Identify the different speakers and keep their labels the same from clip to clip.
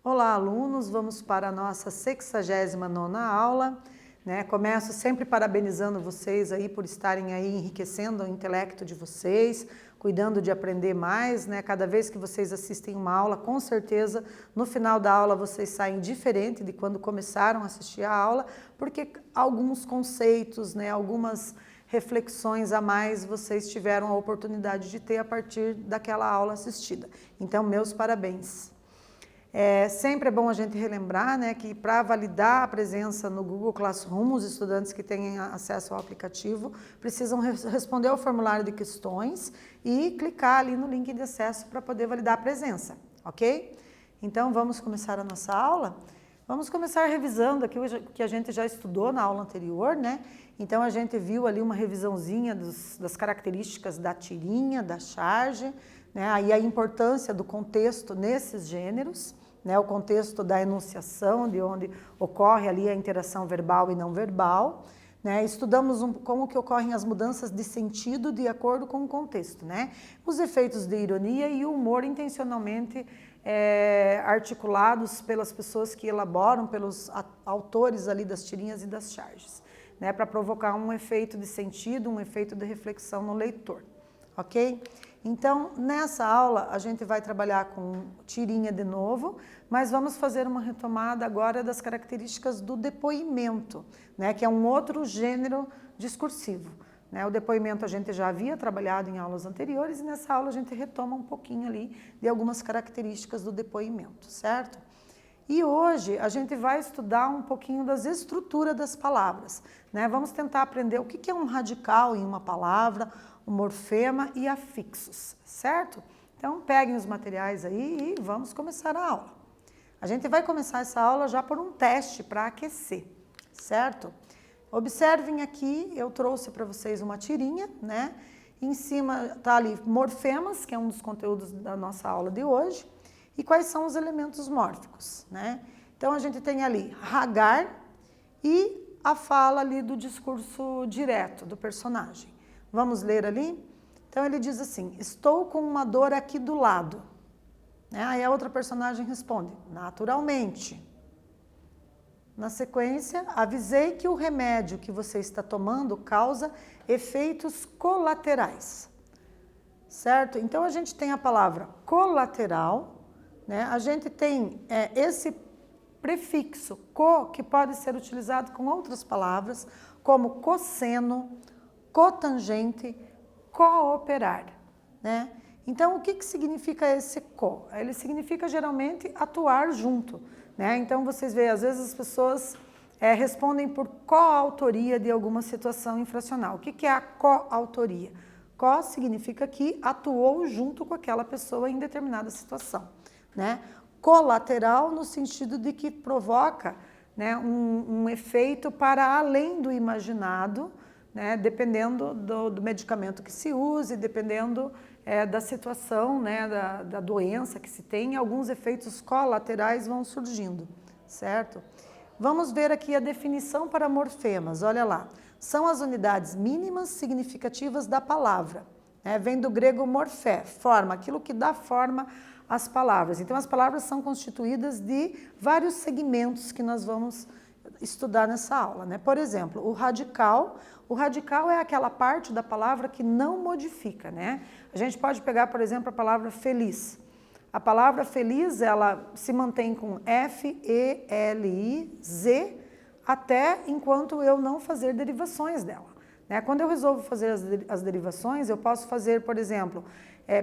Speaker 1: Olá, alunos! Vamos para a nossa 69ª aula. Começo sempre parabenizando vocês aí por estarem aí enriquecendo o intelecto de vocês, cuidando de aprender mais, Cada vez que vocês assistem uma aula, com certeza, no final da aula vocês saem diferente de quando começaram a assistir a aula, porque alguns conceitos, algumas reflexões a mais vocês tiveram a oportunidade de ter a partir daquela aula assistida. Então, meus parabéns! Sempre é bom a gente relembrar que para validar a presença no Google Classroom, os estudantes que têm acesso ao aplicativo precisam responder ao formulário de questões e clicar ali no link de acesso para poder validar a presença, ok? Então vamos começar a nossa aula? Vamos começar revisando aqui o que a gente já estudou na aula anterior, Então a gente viu ali uma revisãozinha das características da tirinha, da charge, Aí a importância do contexto nesses gêneros, o contexto da enunciação, de onde ocorre ali a interação verbal e não verbal. Estudamos como que ocorrem as mudanças de sentido de acordo com o contexto. Os efeitos de ironia e o humor intencionalmente articulados pelas pessoas que elaboram, pelos autores ali das tirinhas e das charges, para provocar um efeito de sentido, um efeito de reflexão no leitor, ok? Então, nessa aula, a gente vai trabalhar com tirinha de novo, mas vamos fazer uma retomada agora das características do depoimento, que é um outro gênero discursivo. O depoimento a gente já havia trabalhado em aulas anteriores e nessa aula a gente retoma um pouquinho ali de algumas características do depoimento, certo? E hoje a gente vai estudar um pouquinho das estruturas das palavras, Vamos tentar aprender o que é um radical em uma palavra, o morfema e afixos, certo? Então, peguem os materiais aí e vamos começar a aula. A gente vai começar essa aula já por um teste para aquecer, certo? Observem aqui, eu trouxe para vocês uma tirinha, Em cima está ali morfemas, que é um dos conteúdos da nossa aula de hoje, e quais são os elementos mórficos, Então, a gente tem ali Hagar e a fala ali do discurso direto do personagem. Vamos ler ali? Então ele diz assim, estou com uma dor aqui do lado. Aí a outra personagem responde, naturalmente. Na sequência, avisei que o remédio que você está tomando causa efeitos colaterais. Certo? Então a gente tem a palavra colateral, A gente tem esse prefixo co, que pode ser utilizado com outras palavras, como cosseno, cotangente, cooperar, Então, o que significa esse co? Ele significa, geralmente, atuar junto, Então, vocês veem, às vezes as pessoas respondem por coautoria de alguma situação infracional. O que é a coautoria? Co significa que atuou junto com aquela pessoa em determinada situação, Colateral no sentido de que provoca um efeito para além do imaginado, dependendo do medicamento que se use, dependendo da situação, da doença que se tem, alguns efeitos colaterais vão surgindo, certo? Vamos ver aqui a definição para morfemas, olha lá. São as unidades mínimas significativas da palavra, Vem do grego morfé, forma, aquilo que dá forma às palavras. Então, as palavras são constituídas de vários segmentos que nós vamos estudar nessa aula, Por exemplo, o radical é aquela parte da palavra que não modifica, A gente pode pegar, por exemplo, a palavra feliz. A palavra feliz, ela se mantém com F-E-L-I-Z até enquanto eu não fazer derivações dela, Quando eu resolvo fazer as derivações, eu posso fazer, por exemplo,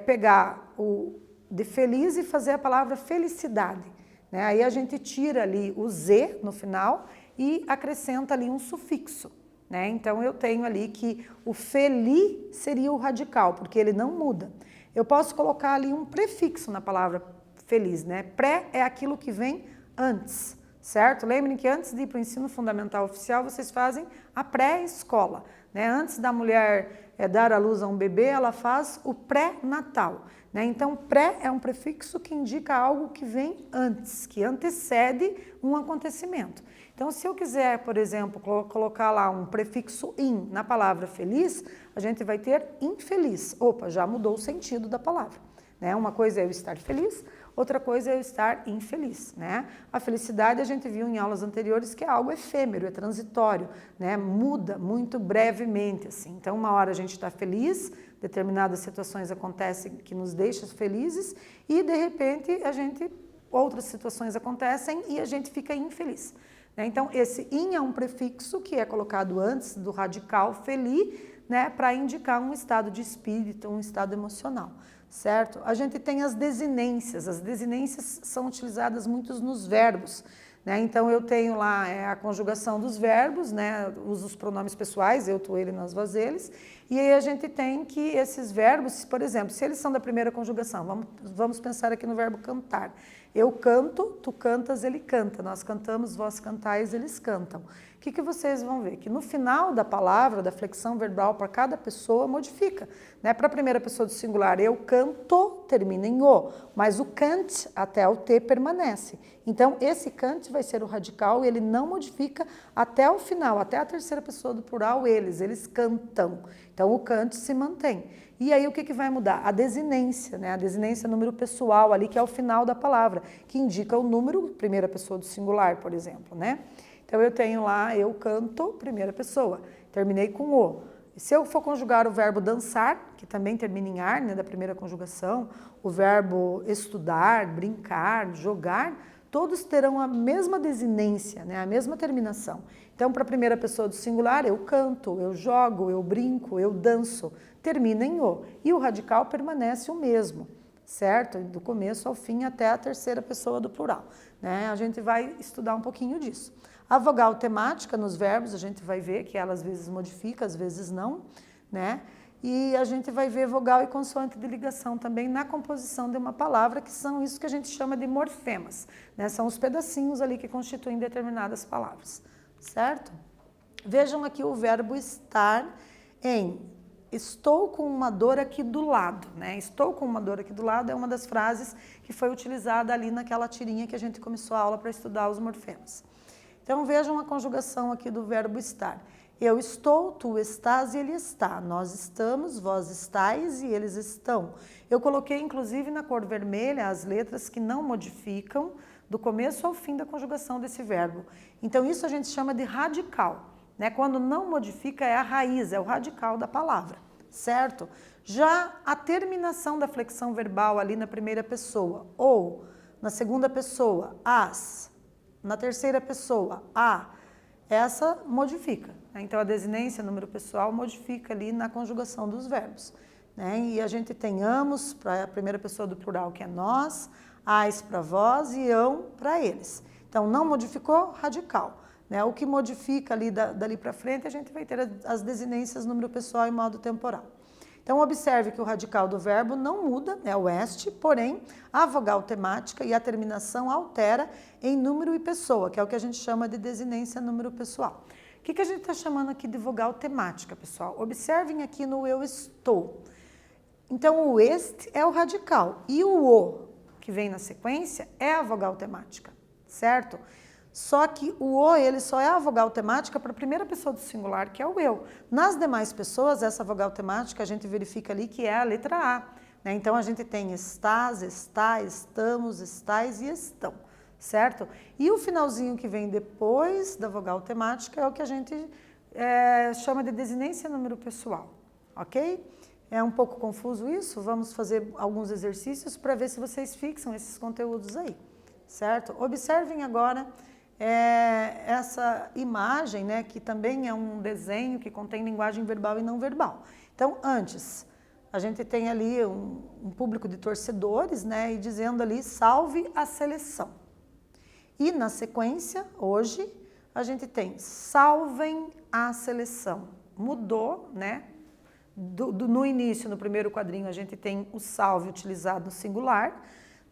Speaker 1: pegar o de feliz e fazer a palavra felicidade, Aí a gente tira ali o Z no final e acrescenta ali um sufixo, Então eu tenho ali que o feli seria o radical, porque ele não muda. Eu posso colocar ali um prefixo na palavra feliz, Pré é aquilo que vem antes, certo? Lembrem que antes de ir para o ensino fundamental oficial, vocês fazem a pré-escola, Antes da mulher dar à luz a um bebê, ela faz o pré-natal, Então, pré é um prefixo que indica algo que vem antes, que antecede um acontecimento. Então, Então, se eu quiser, por exemplo, colocar lá um prefixo in na palavra feliz, a gente vai ter infeliz. Opa, já mudou o sentido da palavra, né? Uma coisa é eu estar feliz, outra coisa é eu estar infeliz, né? A felicidade a gente viu em aulas anteriores que é algo efêmero, é transitório, né? Muda muito brevemente, assim. Então, uma hora a gente está feliz, determinadas situações acontecem que nos deixam felizes e, de repente, outras situações acontecem e a gente fica infeliz. Então, esse in é um prefixo que é colocado antes do radical feli, né, para indicar um estado de espírito, um estado emocional, certo? A gente tem as desinências são utilizadas muito nos verbos, né? Então, eu tenho lá a conjugação dos verbos, né, uso os pronomes pessoais, eu, tu, ele, nós, vós, eles, e aí a gente tem que esses verbos, por exemplo, se eles são da primeira conjugação, vamos pensar aqui no verbo cantar. Eu canto, tu cantas, ele canta. Nós cantamos, vós cantais, eles cantam. O que vocês vão ver? Que no final da palavra, da flexão verbal para cada pessoa, modifica. Né? Para a primeira pessoa do singular, eu canto, termina em o, mas o cant até o T permanece. Então, esse cant vai ser o radical e ele não modifica até o final, até a terceira pessoa do plural, eles cantam. Então, o cant se mantém. E aí, o que vai mudar? A desinência, né? A desinência é número pessoal ali, que é o final da palavra, que indica o número, primeira pessoa do singular, por exemplo, né? Então, eu tenho lá, eu canto, primeira pessoa, terminei com o. Se eu for conjugar o verbo dançar, que também termina em ar, né, da primeira conjugação, o verbo estudar, brincar, jogar, todos terão a mesma desinência, né, a mesma terminação. Então, para a primeira pessoa do singular, eu canto, eu jogo, eu brinco, eu danço, termina em o. E o radical permanece o mesmo, certo? Do começo ao fim até a terceira pessoa do plural, né? A gente vai estudar um pouquinho disso. A vogal temática nos verbos, a gente vai ver que ela às vezes modifica, às vezes não, né? E a gente vai ver vogal e consoante de ligação também na composição de uma palavra, que são isso que a gente chama de morfemas, né? São os pedacinhos ali que constituem determinadas palavras, certo? Vejam aqui o verbo estar em estou com uma dor aqui do lado, né? Estou com uma dor aqui do lado é uma das frases que foi utilizada ali naquela tirinha que a gente começou a aula para estudar os morfemas. Então vejam a conjugação aqui do verbo estar. Eu estou, tu estás e ele está. Nós estamos, vós estáis e eles estão. Eu coloquei inclusive na cor vermelha as letras que não modificam do começo ao fim da conjugação desse verbo. Então isso a gente chama de radical, né? Quando não modifica é a raiz, é o radical da palavra, certo? Já a terminação da flexão verbal ali na primeira pessoa ou na segunda pessoa, as, na terceira pessoa, a, essa modifica, né? Então a desinência, número pessoal, modifica ali na conjugação dos verbos, né? E a gente tem amos para a primeira pessoa do plural, que é nós, ais para vós e ão para eles. Então não modificou, radical, né? O que modifica ali dali para frente, a gente vai ter as desinências número pessoal e modo temporal. Então, observe que o radical do verbo não muda, é o este, porém, a vogal temática e a terminação altera em número e pessoa, que é o que a gente chama de desinência número pessoal. O que a gente está chamando aqui de vogal temática, pessoal? Observem aqui no eu estou. Então, o este é o radical e o, que vem na sequência, é a vogal temática, certo? Só que o o, ele só é a vogal temática para a primeira pessoa do singular, que é o eu. Nas demais pessoas, essa vogal temática, a gente verifica ali que é a letra A, né? Então, a gente tem estás, está, estamos, estais e estão, certo? E o finalzinho que vem depois da vogal temática é o que a gente chama de desinência número pessoal, ok? É um pouco confuso isso? Vamos fazer alguns exercícios para ver se vocês fixam esses conteúdos aí, certo? Observem agora essa imagem, né, que também é um desenho que contém linguagem verbal e não verbal. Então, antes, a gente tem ali um público de torcedores, né, e dizendo ali, salve a seleção. E na sequência, hoje, a gente tem, salvem a seleção. Mudou, né? No início, no primeiro quadrinho, a gente tem o salve utilizado no singular,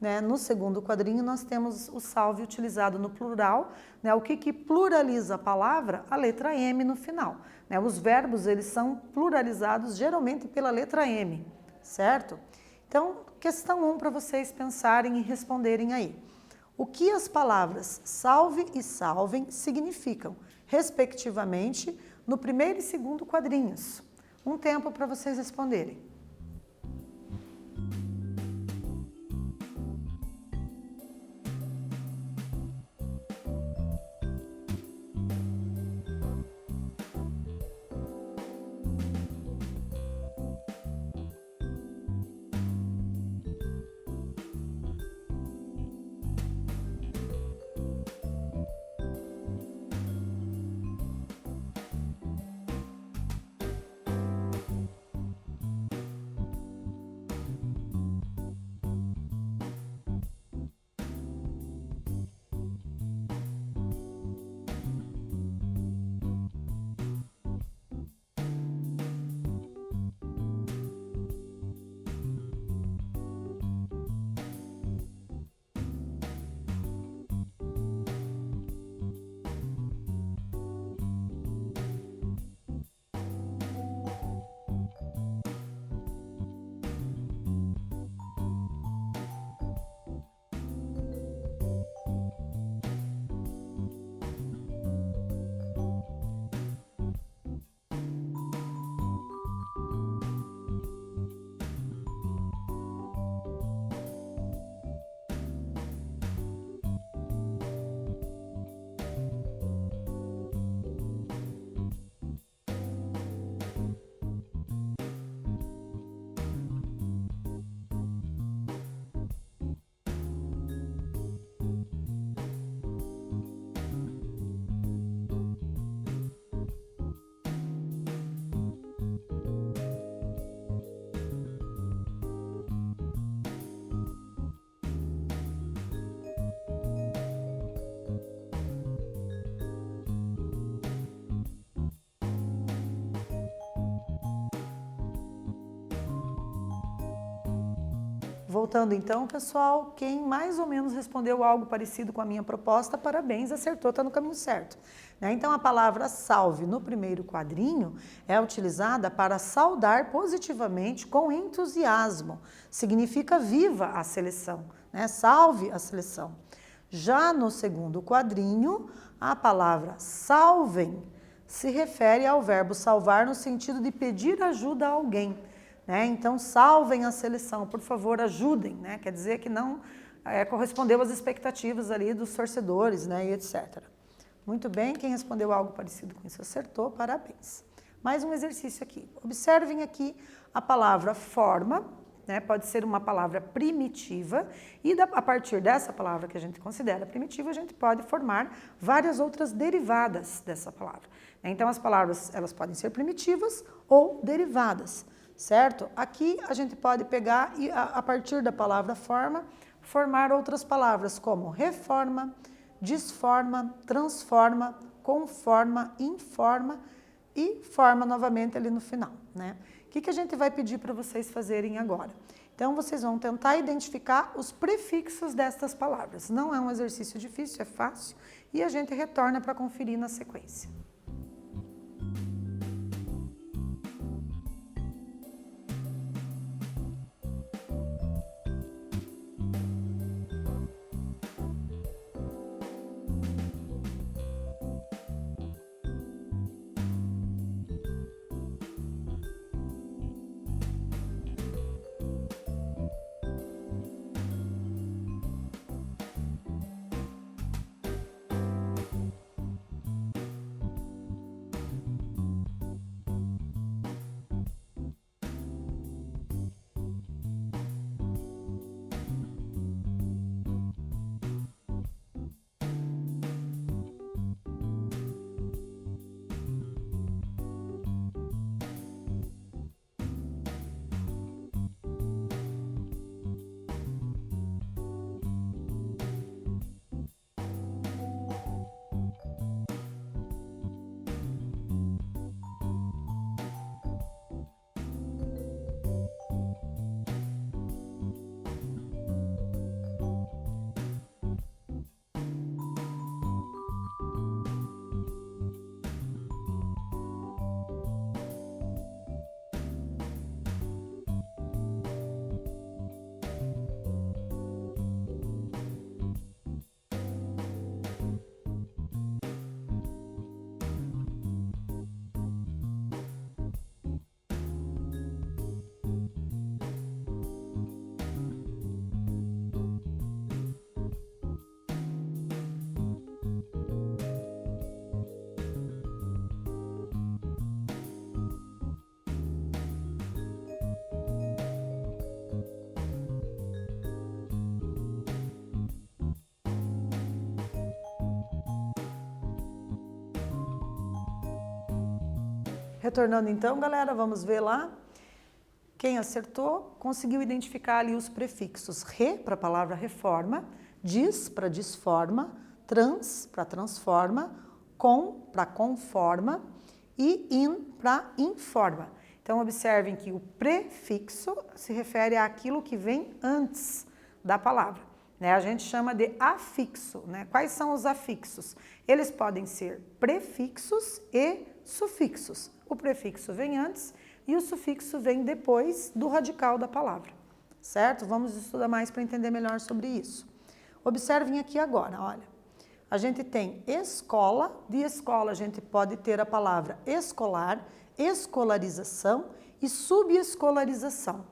Speaker 1: né? No segundo quadrinho, nós temos o salve utilizado no plural, né? O que pluraliza a palavra? A letra M no final, né? Os verbos, eles são pluralizados geralmente pela letra M, certo? Então, questão 1 para vocês pensarem e responderem aí. o que as palavras salve e salvem significam, respectivamente, no primeiro e segundo quadrinhos. Um tempo para vocês responderem. Voltando então, pessoal, quem mais ou menos respondeu algo parecido com a minha proposta, parabéns, acertou, está no caminho certo. Então, a palavra salve no primeiro quadrinho é utilizada para saudar positivamente com entusiasmo. Significa viva a seleção, salve a seleção. Já no segundo quadrinho, a palavra salvem se refere ao verbo salvar no sentido de pedir ajuda a alguém. Então, salvem a seleção, por favor, ajudem, quer dizer que não correspondeu às expectativas ali dos torcedores, e etc. Muito bem, quem respondeu algo parecido com isso acertou, parabéns. Mais um exercício aqui. Observem aqui a palavra forma, pode ser uma palavra primitiva, e a partir dessa palavra que a gente considera primitiva, a gente pode formar várias outras derivadas dessa palavra. Então, as palavras elas podem ser primitivas ou derivadas. Certo? Aqui a gente pode pegar e, a partir da palavra forma, formar outras palavras como reforma, desforma, transforma, conforma, informa e forma novamente ali no final. O que a gente vai pedir para vocês fazerem agora? Então, vocês vão tentar identificar os prefixos destas palavras. Não é um exercício difícil, é fácil, e a gente retorna para conferir na sequência. Retornando então, galera, vamos ver lá. Quem acertou conseguiu identificar ali os prefixos re para a palavra reforma, dis para disforma, trans para transforma, com para conforma e in para informa. Então observem que o prefixo se refere àquilo que vem antes da palavra, né? A gente chama de afixo, né? Quais são os afixos? Eles podem ser prefixos e sufixos. O prefixo vem antes e o sufixo vem depois do radical da palavra, certo? Vamos estudar mais para entender melhor sobre isso. Observem aqui agora, olha. A gente tem escola, de escola a gente pode ter a palavra escolar, escolarização e subescolarização.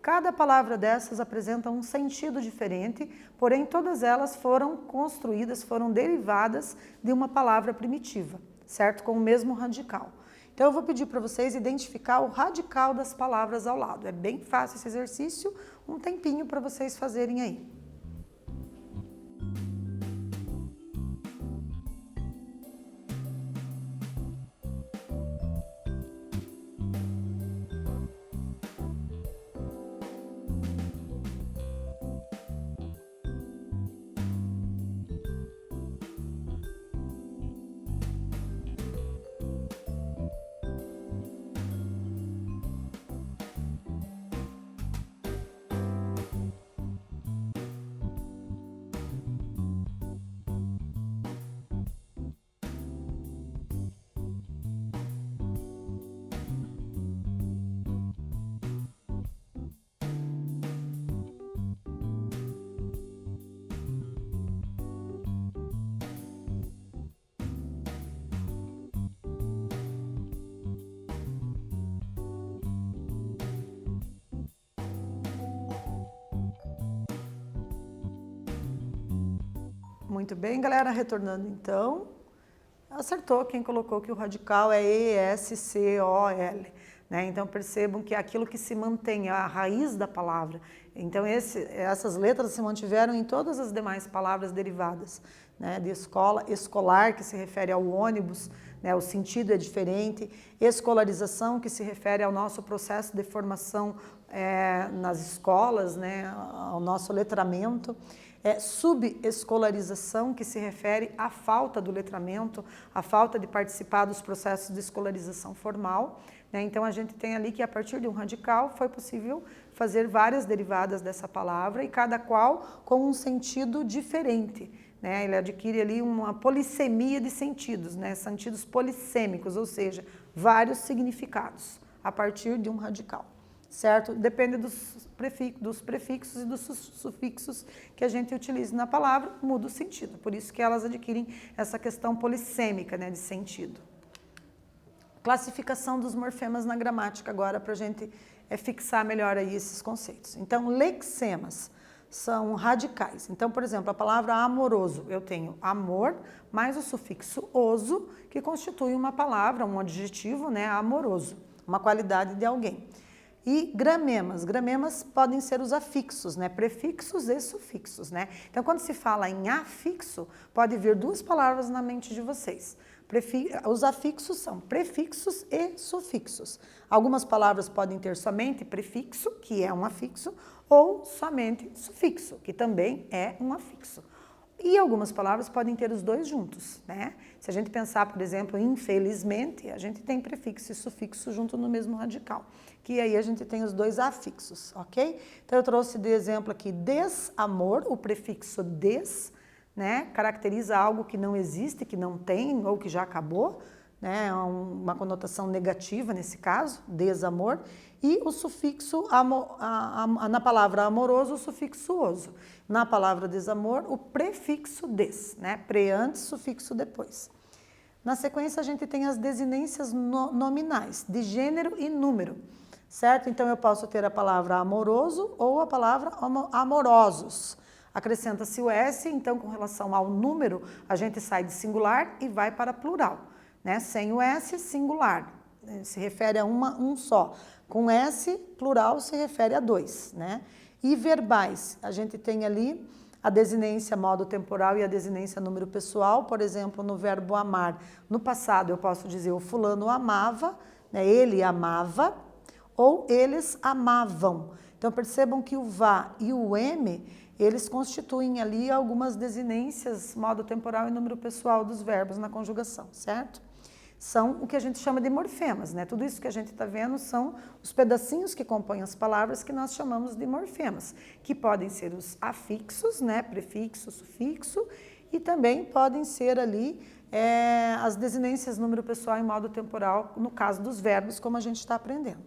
Speaker 1: Cada palavra dessas apresenta um sentido diferente, porém todas elas foram construídas, foram derivadas de uma palavra primitiva, certo? Com o mesmo radical. Então eu vou pedir para vocês identificar o radical das palavras ao lado. É bem fácil esse exercício, um tempinho para vocês fazerem aí. Muito bem, galera, retornando então, acertou quem colocou que o radical é E-S-C-O-L, né? Então percebam que é aquilo que se mantém, a raiz da palavra. Então essas letras se mantiveram em todas as demais palavras derivadas, né? De escola, escolar, que se refere ao ônibus, né? O sentido é diferente, escolarização, que se refere ao nosso processo de formação nas escolas, né? Ao nosso letramento. Subescolarização, que se refere à falta do letramento, à falta de participar dos processos de escolarização formal, né? Então a gente tem ali que a partir de um radical foi possível fazer várias derivadas dessa palavra e cada qual com um sentido diferente, né? Ele adquire ali uma polissemia de sentidos, né? Sentidos polissêmicos, ou seja, vários significados a partir de um radical. Certo? Depende dos prefixos e dos sufixos que a gente utiliza na palavra, muda o sentido. Por isso que elas adquirem essa questão polissêmica, né, de sentido. Classificação dos morfemas na gramática agora, para a gente fixar melhor aí esses conceitos. Então, lexemas são radicais. Então, por exemplo, a palavra amoroso, eu tenho amor mais o sufixo oso, que constitui uma palavra, um adjetivo, né, amoroso, uma qualidade de alguém. E gramemas. Gramemas podem ser os afixos, né? Prefixos e sufixos, né? Então, quando se fala em afixo, pode vir duas palavras na mente de vocês. Os afixos são prefixos e sufixos. Algumas palavras podem ter somente prefixo, que é um afixo, ou somente sufixo, que também é um afixo. E algumas palavras podem ter os dois juntos, né? Se a gente pensar, por exemplo, infelizmente, a gente tem prefixo e sufixo junto no mesmo radical, que aí a gente tem os dois afixos, ok? Então eu trouxe de exemplo aqui desamor, o prefixo des, né? Caracteriza algo que não existe, que não tem ou que já acabou, né? Uma conotação negativa nesse caso, desamor. E o sufixo, na palavra amoroso, o sufixo oso. Na palavra desamor, o prefixo des, né? Pre antes, sufixo depois. Na sequência, a gente tem as desinências nominais, de gênero e número, certo? Então, eu posso ter a palavra amoroso ou a palavra amorosos. Acrescenta-se o S, então, com relação ao número, a gente sai de singular e vai para plural, né? Sem o S, singular, se refere a um só. Com S, plural, se refere a dois, né? E verbais, a gente tem ali a desinência modo temporal e a desinência número pessoal, por exemplo, no verbo amar. No passado, eu posso dizer o fulano amava, né? Ele amava ou eles amavam. Então percebam que o vá e o M, eles constituem ali algumas desinências, modo temporal e número pessoal dos verbos na conjugação, certo? São o que a gente chama de morfemas, né? Tudo isso que a gente está vendo são os pedacinhos que compõem as palavras que nós chamamos de morfemas, que podem ser os afixos, né? Prefixo, sufixo, e também podem ser ali as desinências número pessoal e modo temporal, no caso dos verbos, como a gente está aprendendo.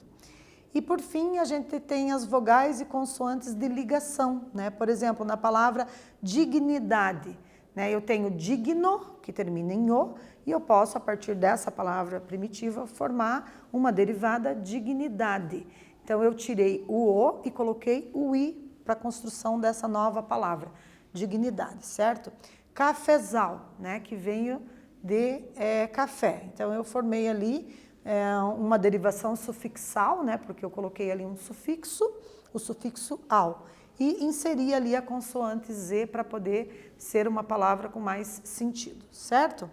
Speaker 1: E por fim, a gente tem as vogais e consoantes de ligação, né? Por exemplo, na palavra dignidade, né? Eu tenho digno, que termina em o, e eu posso, a partir dessa palavra primitiva, formar uma derivada dignidade. Então, eu tirei o o e coloquei o i para a construção dessa nova palavra, dignidade, certo? Cafezal, né? Que veio de café. Então, eu formei ali uma derivação sufixal, né? Porque eu coloquei ali um sufixo, o sufixo al. E inseri ali a consoante Z para poder ser uma palavra com mais sentido, certo?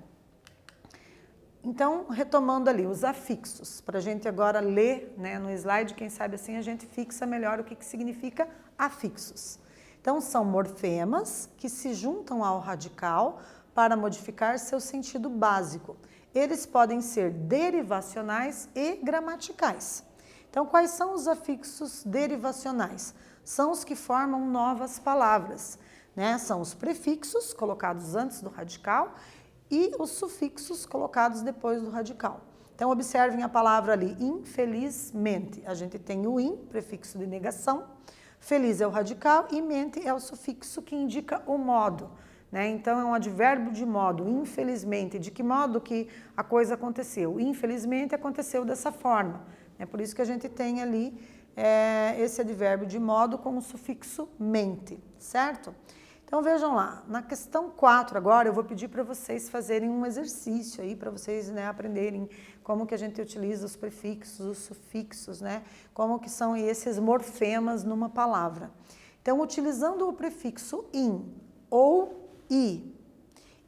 Speaker 1: Então, retomando ali os afixos, para a gente agora ler, né, no slide, quem sabe assim a gente fixa melhor o que significa afixos. Então, são morfemas que se juntam ao radical para modificar seu sentido básico. Eles podem ser derivacionais e gramaticais. Então, quais são os afixos derivacionais? São os que formam novas palavras, né? São os prefixos colocados antes do radical e os sufixos colocados depois do radical. Então, observem a palavra ali, infelizmente. A gente tem o in, prefixo de negação, feliz é o radical e mente é o sufixo que indica o modo, né? Então, é um advérbio de modo, infelizmente. De que modo que a coisa aconteceu? Infelizmente, aconteceu dessa forma. É por isso que a gente tem ali esse advérbio de modo com o sufixo mente, certo? Então, vejam lá, na questão 4 agora, eu vou pedir para vocês fazerem um exercício aí, para vocês, né, aprenderem como que a gente utiliza os prefixos, os sufixos, né, como que são esses morfemas numa palavra. Então, utilizando o prefixo in ou i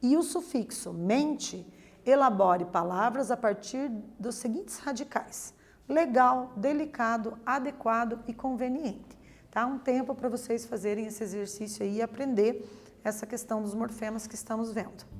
Speaker 1: e o sufixo mente, elabore palavras a partir dos seguintes radicais: legal, delicado, adequado e conveniente. Tá? Um tempo para vocês fazerem esse exercício aí e aprender essa questão dos morfemas que estamos vendo.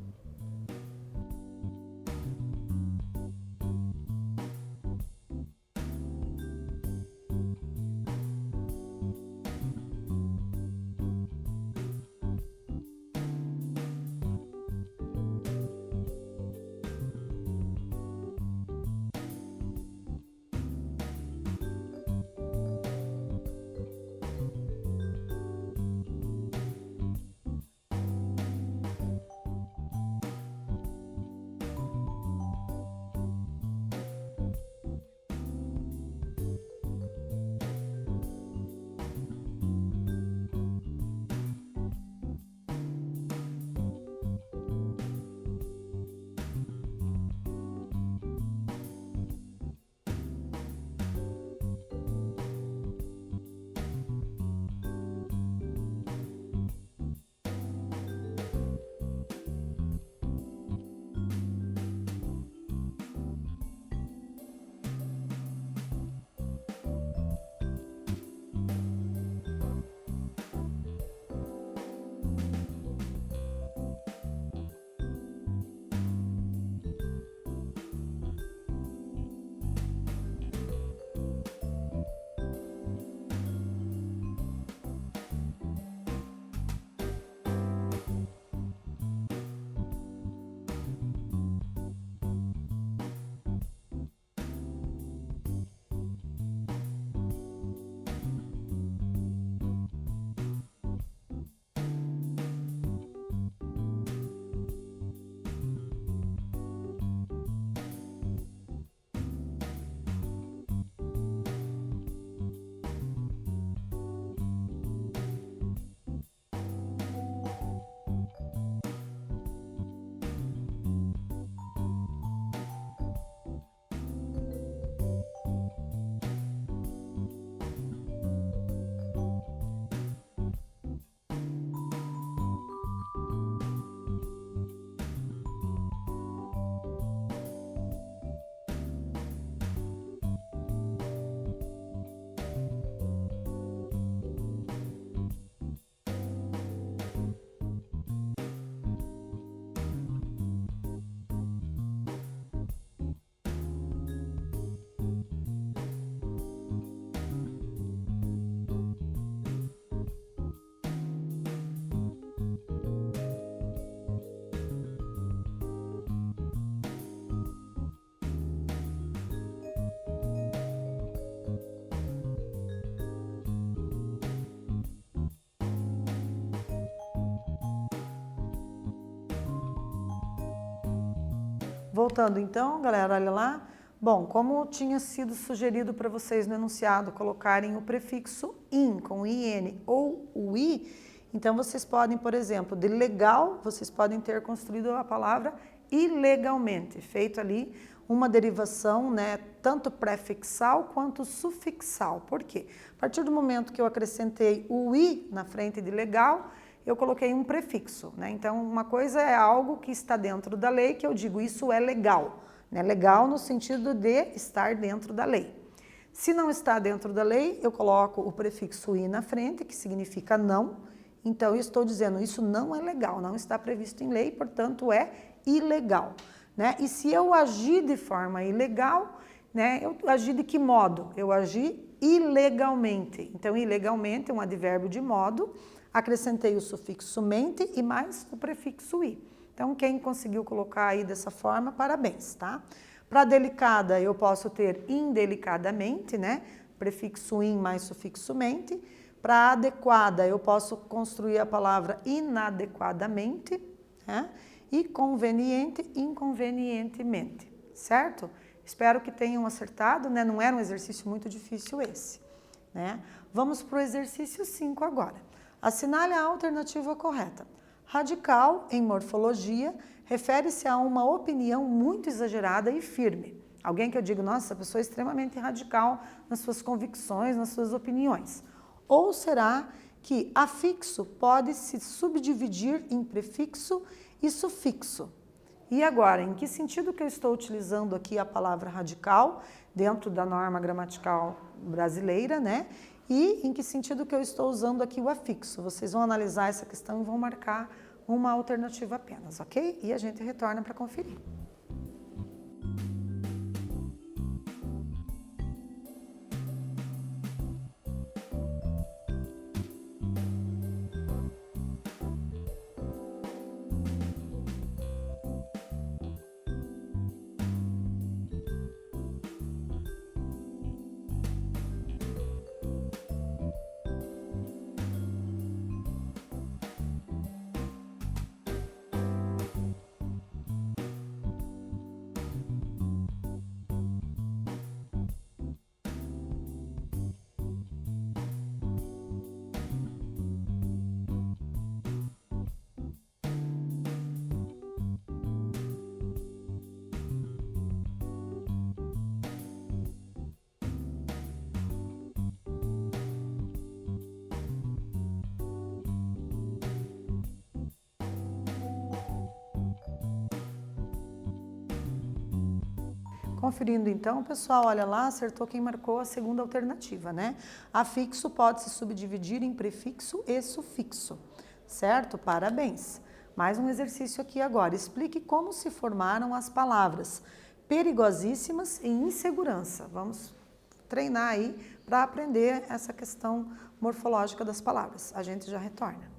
Speaker 1: Voltando então, galera, olha lá. Bom, como tinha sido sugerido para vocês no enunciado colocarem o prefixo in com in ou o i, então vocês podem, por exemplo, de legal, vocês podem ter construído a palavra ilegalmente, feito ali uma derivação, né, tanto prefixal quanto sufixal. Por quê? A partir do momento que eu acrescentei o i na frente de legal, eu coloquei um prefixo, né? Então, uma coisa é algo que está dentro da lei, que eu digo isso é legal, né? Legal no sentido de estar dentro da lei. Se não está dentro da lei, eu coloco o prefixo i na frente, que significa não. Então, eu estou dizendo isso não é legal, não está previsto em lei, portanto é ilegal, né? E se eu agir de forma ilegal, né? Eu agi de que modo? Eu agi ilegalmente. Então, ilegalmente é um advérbio de modo. Acrescentei o sufixo mente e mais o prefixo i. Então, quem conseguiu colocar aí dessa forma, parabéns, tá? Para delicada, eu posso ter indelicadamente, né? Prefixo in mais sufixo mente. Para adequada, eu posso construir a palavra inadequadamente, né? E conveniente, inconvenientemente, certo? Espero que tenham acertado, né? Não era um exercício muito difícil esse, né? Vamos para o exercício 5 agora. Assinale a alternativa correta. Radical, em morfologia, refere-se a uma opinião muito exagerada e firme. Alguém que eu digo, nossa, essa pessoa é extremamente radical nas suas convicções, nas suas opiniões. Ou será que afixo pode se subdividir em prefixo e sufixo? E agora, em que sentido que eu estou utilizando aqui a palavra radical dentro da norma gramatical brasileira, né? E em que sentido que eu estou usando aqui o afixo? Vocês vão analisar essa questão e vão marcar uma alternativa apenas, ok? E a gente retorna para conferir. Conferindo então, pessoal, olha lá, acertou quem marcou a segunda alternativa, né? Afixo pode se subdividir em prefixo e sufixo, certo? Parabéns! Mais um exercício aqui agora. Explique como se formaram as palavras perigosíssimas e insegurança. Vamos treinar aí para aprender essa questão morfológica das palavras. A gente já retorna.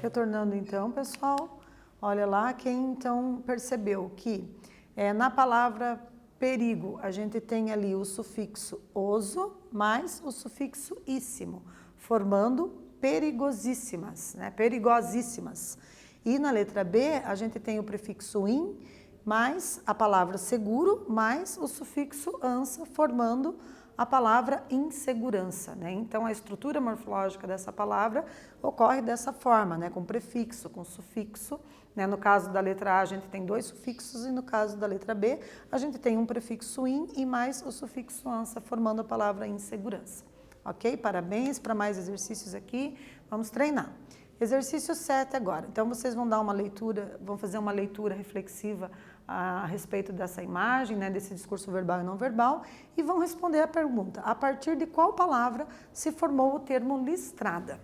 Speaker 1: Retornando então, pessoal, olha lá, quem então percebeu que na palavra perigo a gente tem ali o sufixo oso mais o sufixo íssimo, formando perigosíssimas, né? Perigosíssimas. E na letra B a gente tem o prefixo in mais a palavra seguro mais o sufixo ansa, formando a palavra insegurança, né? Então a estrutura morfológica dessa palavra ocorre dessa forma, né? Com prefixo, com sufixo, né? No caso da letra A a gente tem 2 sufixos e no caso da letra B a gente tem um prefixo in e mais o sufixo ansa, formando a palavra insegurança. Ok? Parabéns, para mais exercícios aqui, vamos treinar. Exercício 7 agora. Então vocês vão dar uma leitura, vão fazer uma leitura reflexiva a respeito dessa imagem, né, desse discurso verbal e não verbal, e vão responder a pergunta: a partir de qual palavra se formou o termo listrada?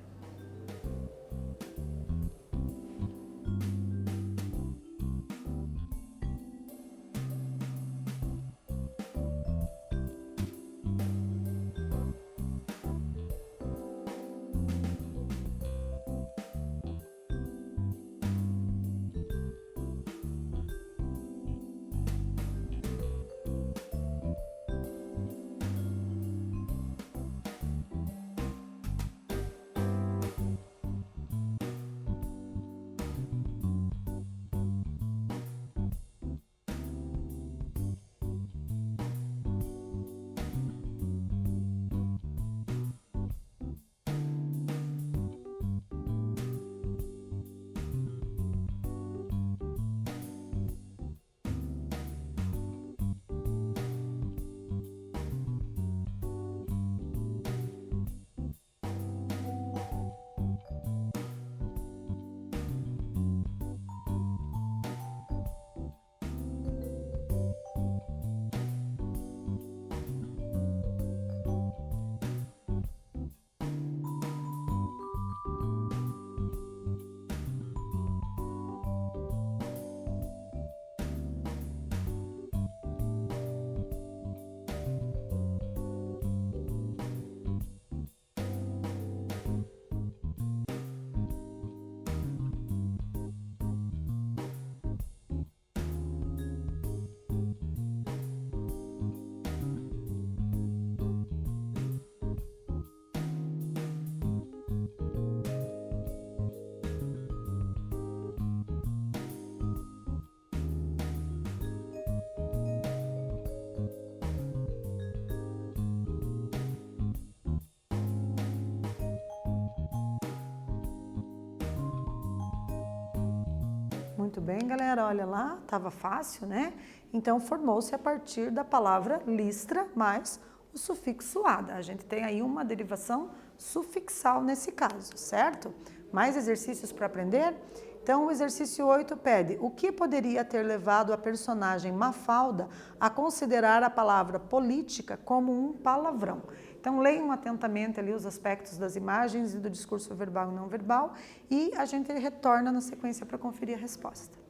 Speaker 1: Muito bem, galera, olha lá, estava fácil, né? Então, formou-se a partir da palavra listra mais o sufixo ada. A gente tem aí uma derivação sufixal nesse caso, certo? Mais exercícios para aprender? Então, o exercício 8 pede: o que poderia ter levado a personagem Mafalda a considerar a palavra política como um palavrão? Então, leiam atentamente ali os aspectos das imagens e do discurso verbal e não verbal e a gente retorna na sequência para conferir a resposta.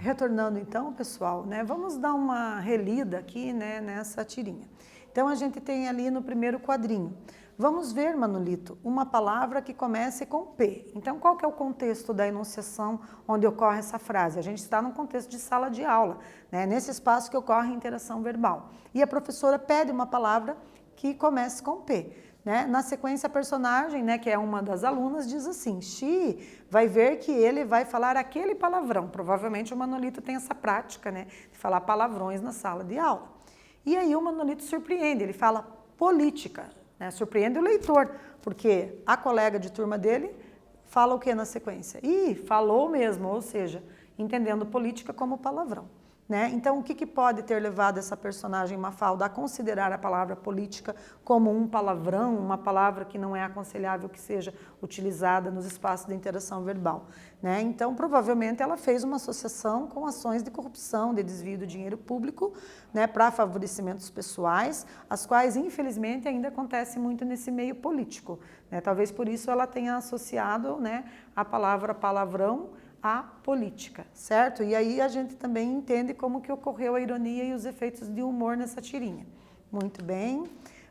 Speaker 1: retornando então, pessoal, né, vamos dar uma relida aqui, né, nessa tirinha. Então, a gente tem ali no primeiro quadrinho. Vamos ver, Manolito, uma palavra que comece com P. Então, qual que é o contexto da enunciação onde ocorre essa frase? A gente está num contexto de sala de aula, né, nesse espaço que ocorre a interação verbal. E a professora pede uma palavra que comece com P. Né? Na sequência, a personagem, né, que é uma das alunas, diz assim, Xi vai ver que ele vai falar aquele palavrão. Provavelmente o Manolito tem essa prática, né, de falar palavrões na sala de aula. E aí o Manolito surpreende, ele fala política, né? Surpreende o leitor, porque a colega de turma dele fala o que na sequência? Ih, falou mesmo, ou seja, entendendo política como palavrão. Né? Então, o que pode ter levado essa personagem Mafalda a considerar a palavra política como um palavrão, uma palavra que não é aconselhável que seja utilizada nos espaços de interação verbal? Né? Então, provavelmente, ela fez uma associação com ações de corrupção, de desvio do dinheiro público, né, para favorecimentos pessoais, as quais, infelizmente, ainda acontecem muito nesse meio político. Né? Talvez por isso ela tenha associado, né, a palavra palavrão à política, certo? E aí a gente também entende como que ocorreu a ironia e os efeitos de humor nessa tirinha. Muito bem.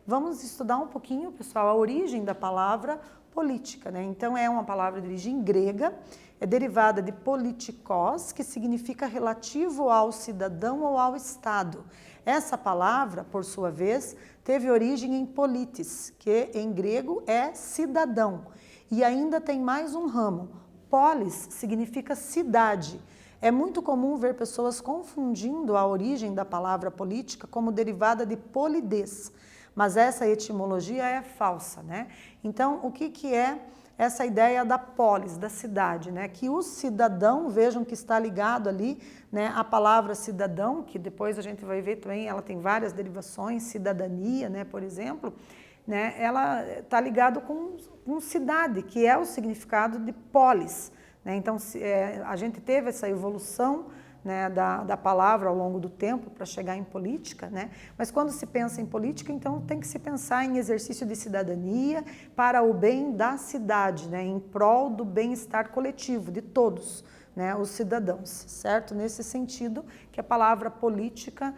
Speaker 1: Vamos estudar um pouquinho, pessoal, a origem da palavra política, né? Então é uma palavra de origem grega, é derivada de politikos, que significa relativo ao cidadão ou ao Estado. Essa palavra, por sua vez, teve origem em politis, que em grego é cidadão. E ainda tem mais um ramo. Polis significa cidade. É muito comum ver pessoas confundindo a origem da palavra política como derivada de polidez, mas essa etimologia é falsa, né? Então, o que é essa ideia da polis, da cidade, né? Que o cidadão, vejam que está ligado ali, né, a palavra cidadão, que depois a gente vai ver também, ela tem várias derivações, cidadania, né, por exemplo, né, ela está ligado com cidade, que é o significado de polis. Né? Então, a gente teve essa evolução, né, da palavra ao longo do tempo para chegar em política, né? Mas quando se pensa em política, então tem que se pensar em exercício de cidadania para o bem da cidade, né, em prol do bem-estar coletivo de todos, né, os cidadãos, certo? Nesse sentido que a palavra política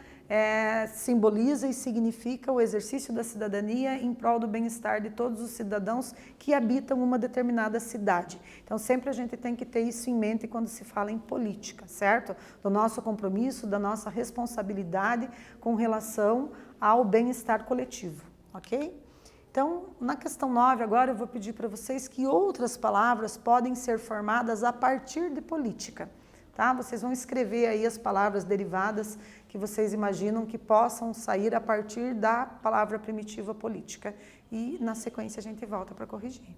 Speaker 1: simboliza e significa o exercício da cidadania em prol do bem-estar de todos os cidadãos que habitam uma determinada cidade. Então, sempre a gente tem que ter isso em mente quando se fala em política, certo? Do nosso compromisso, da nossa responsabilidade com relação ao bem-estar coletivo, ok? Então, na questão 9 agora eu vou pedir para vocês que outras palavras podem ser formadas a partir de política. Tá? Vocês vão escrever aí as palavras derivadas que vocês imaginam que possam sair a partir da palavra primitiva política. E na sequência a gente volta para corrigir.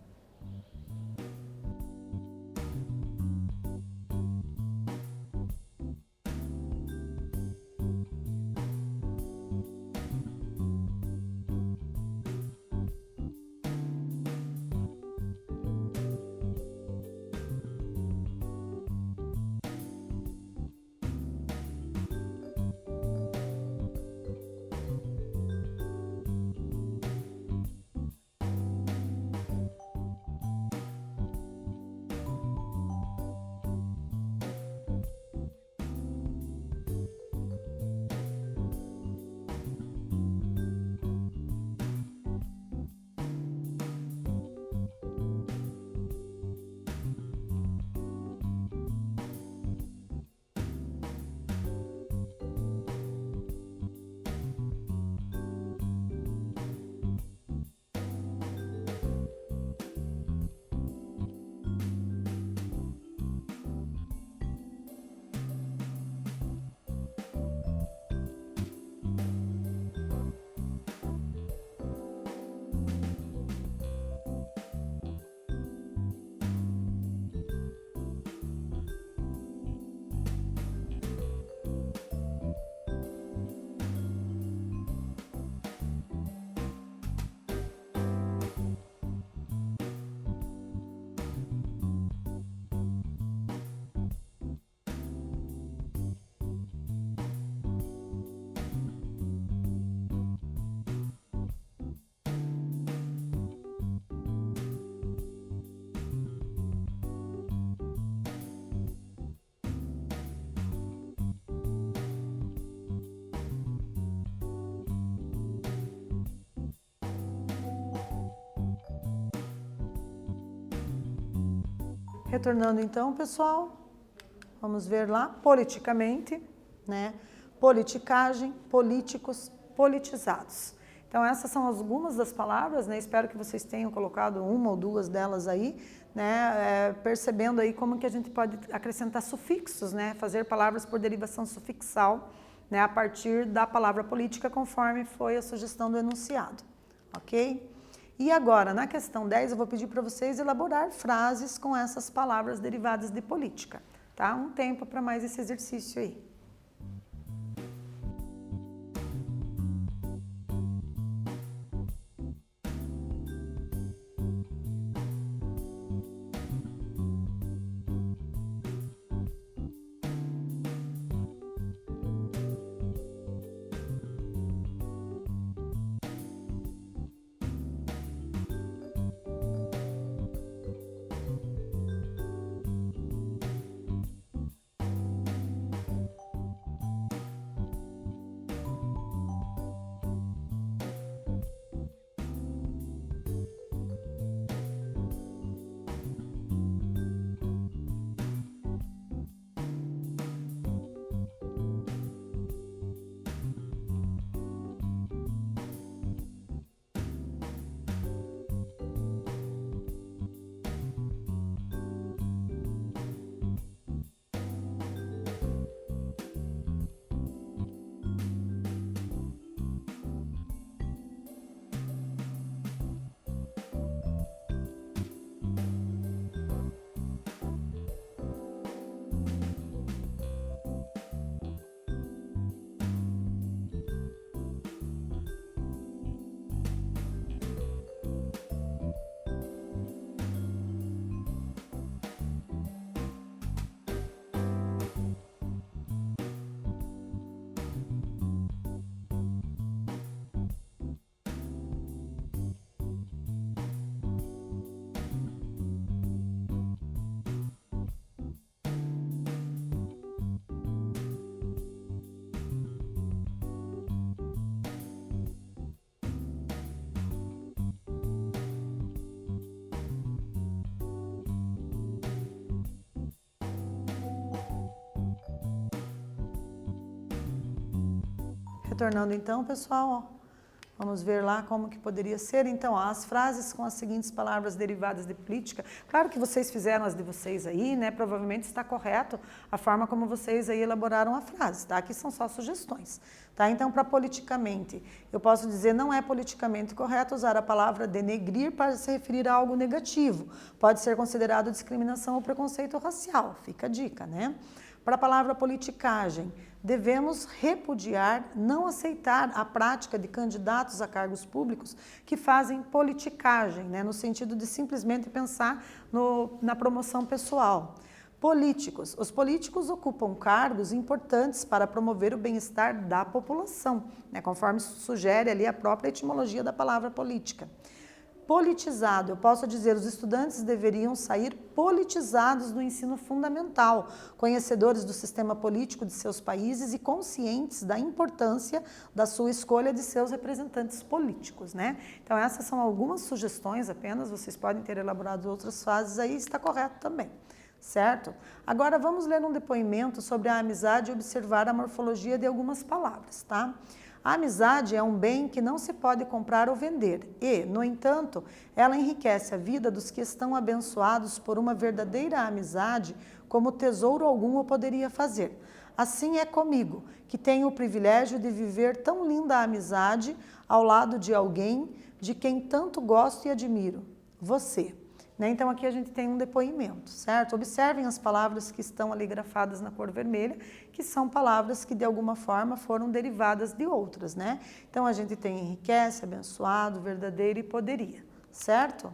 Speaker 1: Retornando então, pessoal, vamos ver lá, politicamente, né? Politicagem, políticos, politizados. Então essas são algumas das palavras, né? Espero que vocês tenham colocado uma ou duas delas aí, né? Percebendo aí como que a gente pode acrescentar sufixos, né? Fazer palavras por derivação sufixal, né? A partir da palavra política, conforme foi a sugestão do enunciado, ok? E agora, na questão 10, eu vou pedir para vocês elaborar frases com essas palavras derivadas de política, tá? Um tempo para mais esse exercício aí. Retornando então, pessoal, ó, vamos ver lá como que poderia ser. Então, ó, as frases com as seguintes palavras derivadas de política. Claro que vocês fizeram as de vocês aí, né? Provavelmente está correto a forma como vocês aí elaboraram a frase, tá? Aqui são só sugestões, tá? Então, para politicamente, eu posso dizer não é politicamente correto usar a palavra denegrir para se referir a algo negativo. Pode ser considerado discriminação ou preconceito racial. Fica a dica, né? Para a palavra politicagem, devemos repudiar, não aceitar a prática de candidatos a cargos públicos que fazem politicagem, né, no sentido de simplesmente pensar na promoção pessoal. Políticos. Os políticos ocupam cargos importantes para promover o bem-estar da população, né, conforme sugere ali a própria etimologia da palavra política. Politizado, eu posso dizer, os estudantes deveriam sair politizados do ensino fundamental, conhecedores do sistema político de seus países e conscientes da importância da sua escolha de seus representantes políticos, né? Então essas são algumas sugestões apenas, vocês podem ter elaborado outras frases aí, está correto também, certo? Agora vamos ler um depoimento sobre a amizade e observar a morfologia de algumas palavras, tá? A amizade é um bem que não se pode comprar ou vender e, no entanto, ela enriquece a vida dos que estão abençoados por uma verdadeira amizade, como tesouro algum o poderia fazer. Assim é comigo, que tenho o privilégio de viver tão linda amizade ao lado de alguém de quem tanto gosto e admiro, você. Né? Então aqui a gente tem um depoimento, certo? Observem as palavras que estão ali grafadas na cor vermelha, que são palavras que de alguma forma foram derivadas de outras, né? Então a gente tem enriquece, abençoado, verdadeiro e poderia, certo?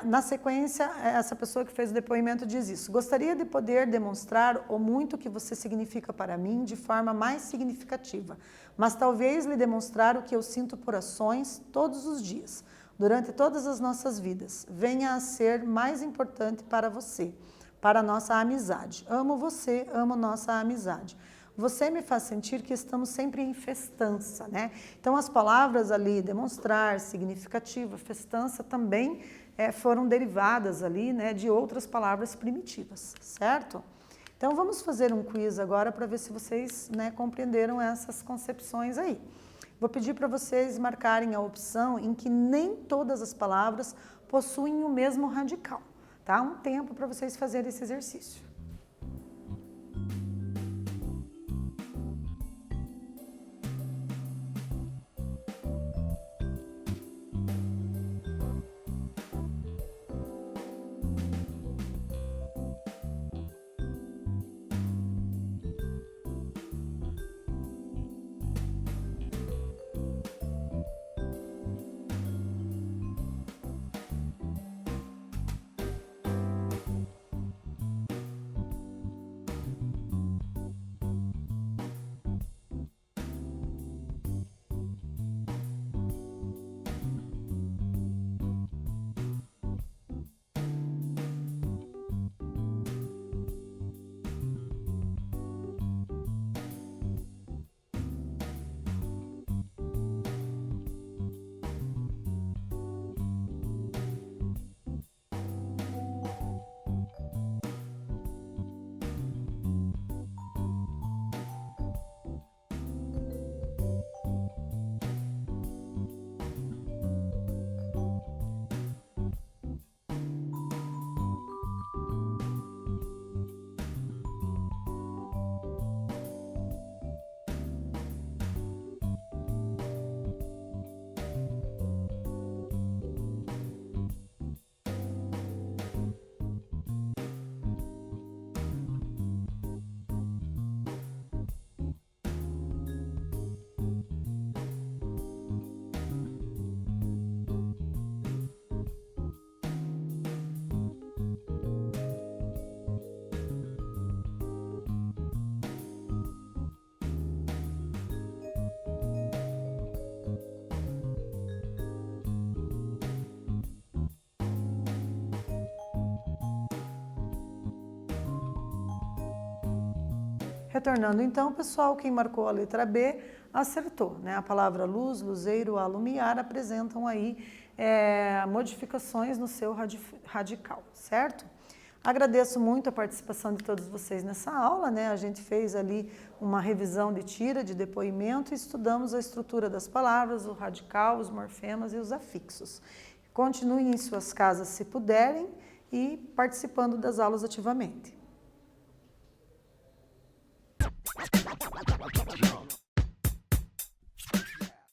Speaker 1: Na sequência, essa pessoa que fez o depoimento diz isso: gostaria de poder demonstrar o muito que você significa para mim de forma mais significativa, mas talvez lhe demonstrar o que eu sinto por ações todos os dias. Durante todas as nossas vidas, venha a ser mais importante para você, para a nossa amizade. Amo você, amo nossa amizade. Você me faz sentir que estamos sempre em festança, né? Então as palavras ali, demonstrar, significativa, festança também foram derivadas ali, né, de outras palavras primitivas, certo? Então vamos fazer um quiz agora para ver se vocês, né, compreenderam essas concepções aí. Vou pedir para vocês marcarem a opção em que nem todas as palavras possuem o mesmo radical, tá? Um tempo para vocês fazerem esse exercício. Retornando então, pessoal, quem marcou a letra B acertou, né? A palavra luz, luzeiro, alumiar apresentam aí modificações no seu radical, certo? Agradeço muito a participação de todos vocês nessa aula, né? A gente fez ali uma revisão de tira, de depoimento e estudamos a estrutura das palavras, o radical, os morfemas e os afixos. Continuem em suas casas se puderem e participando das aulas ativamente.